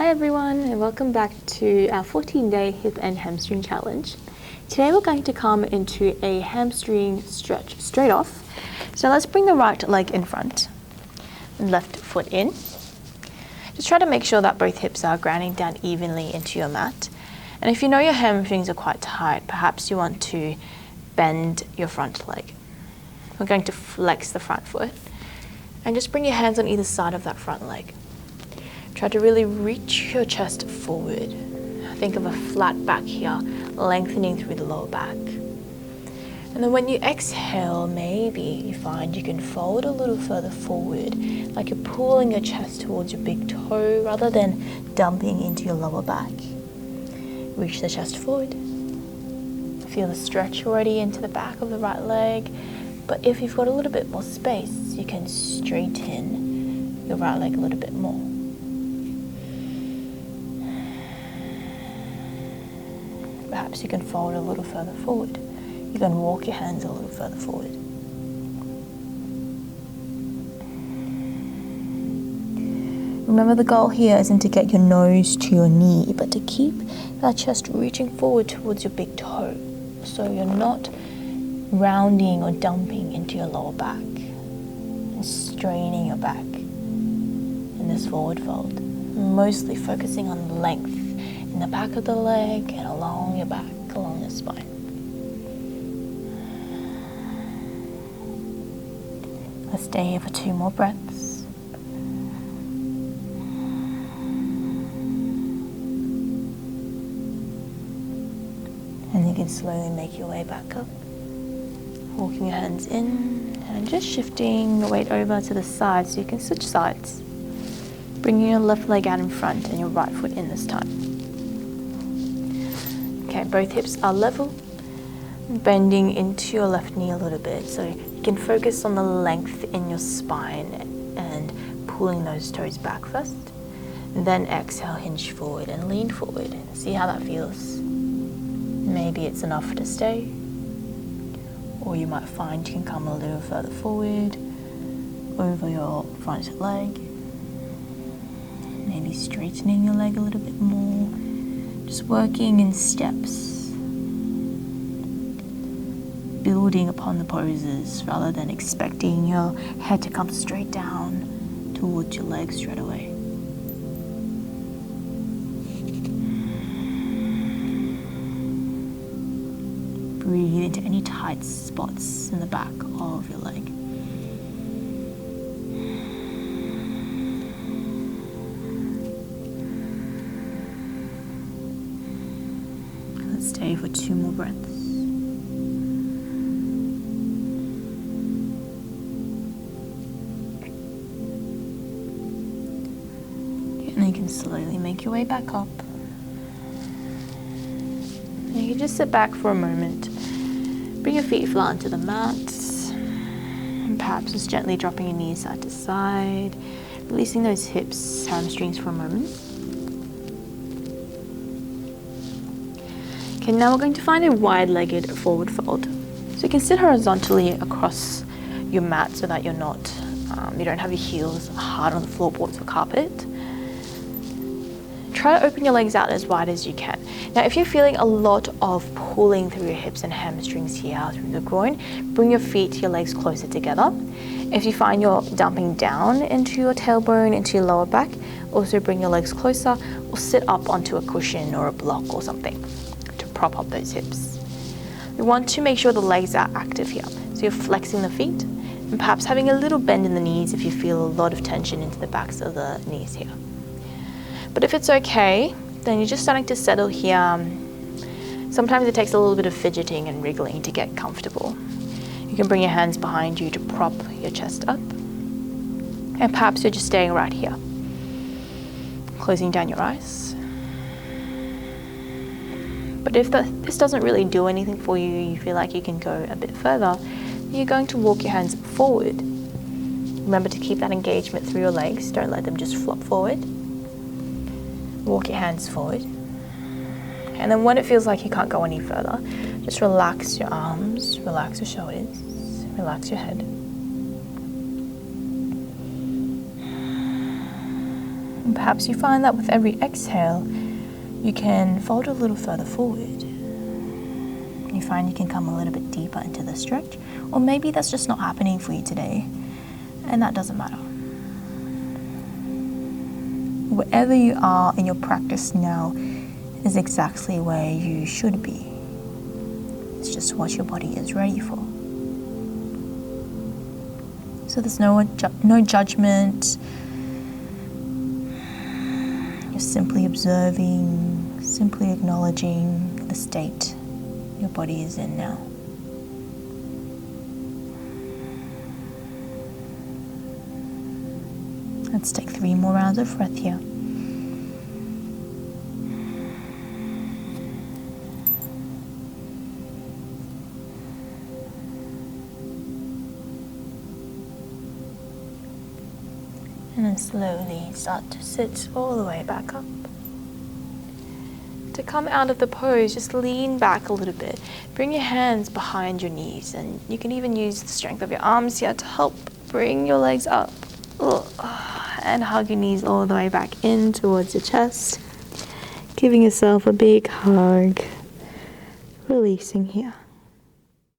Hi everyone, and welcome back to our 14-day hip and hamstring challenge. Today we're going to come into a hamstring stretch straight off. So let's bring the right leg in front and left foot in. Just try to make sure that both hips are grounding down evenly into your mat. And if you know your hamstrings are quite tight, perhaps you want to bend your front leg. We're going to flex the front foot and just bring your hands on either side of that front leg. Try to really reach your chest forward. Think of a flat back here, lengthening through the lower back. And then when you exhale, maybe you find you can fold a little further forward, like you're pulling your chest towards your big toe rather than dumping into your lower back. Reach the chest forward. Feel the stretch already into the back of the right leg. But if you've got a little bit more space, you can straighten your right leg a little bit more. Perhaps you can fold a little further forward. You can walk your hands a little further forward. Remember, the goal here isn't to get your nose to your knee, but to keep that chest reaching forward towards your big toe. So you're not rounding or dumping into your lower back and straining your back in this forward fold. Mostly focusing on length in the back of the leg and along your back, along your spine. Let's stay here for 2 more breaths. And you can slowly make your way back up. Walking your hands in and just shifting the weight over to the side so you can switch sides. Bringing your left leg out in front and your right foot in this time. Okay, both hips are level. Bending into your left knee a little bit so you can focus on the length in your spine and pulling those toes back first. And then exhale, hinge forward and lean forward. See how that feels. Maybe it's enough to stay. Or you might find you can come a little further forward over your front leg. Maybe straightening your leg a little bit more. Just working in steps. Building upon the poses rather than expecting your head to come straight down towards your legs straight away. Breathe into any tight spots in the back of your leg. Let's stay for 2 more breaths. And then you can slowly make your way back up. And you can just sit back for a moment. Bring your feet flat onto the mat, and perhaps just gently dropping your knees side to side, releasing those hips, hamstrings for a moment. Okay, now we're going to find a wide-legged forward fold. So you can sit horizontally across your mat so that you don't have your heels hard on the floorboards or carpet. Try to open your legs out as wide as you can. Now, if you're feeling a lot of pulling through your hips and hamstrings here through the groin, bring your feet, your legs closer together. If you find you're dumping down into your tailbone, into your lower back, also bring your legs closer or sit up onto a cushion or a block or something to prop up those hips. We want to make sure the legs are active here. So you're flexing the feet and perhaps having a little bend in the knees if you feel a lot of tension into the backs of the knees here. But if it's okay, then you're just starting to settle here. Sometimes it takes a little bit of fidgeting and wriggling to get comfortable. You can bring your hands behind you to prop your chest up. And perhaps you're just staying right here. Closing down your eyes. But if this doesn't really do anything for you, you feel like you can go a bit further, you're going to walk your hands forward. Remember to keep that engagement through your legs. Don't let them just flop forward. Walk your hands forward. And then when it feels like you can't go any further, just relax your arms, relax your shoulders, relax your head. And perhaps you find that with every exhale, you can fold a little further forward. You find you can come a little bit deeper into the stretch, or maybe that's just not happening for you today, and that doesn't matter. Wherever you are in your practice now is exactly where you should be. It's just what your body is ready for. So there's no judgment. You're simply observing, simply acknowledging the state your body is in now. Let's take 3 more rounds of breath here. And then slowly start to sit all the way back up. To come out of the pose, just lean back a little bit. Bring your hands behind your knees, and you can even use the strength of your arms here to help bring your legs up. And hug your knees all the way back in towards your chest. Giving yourself a big hug. Releasing here.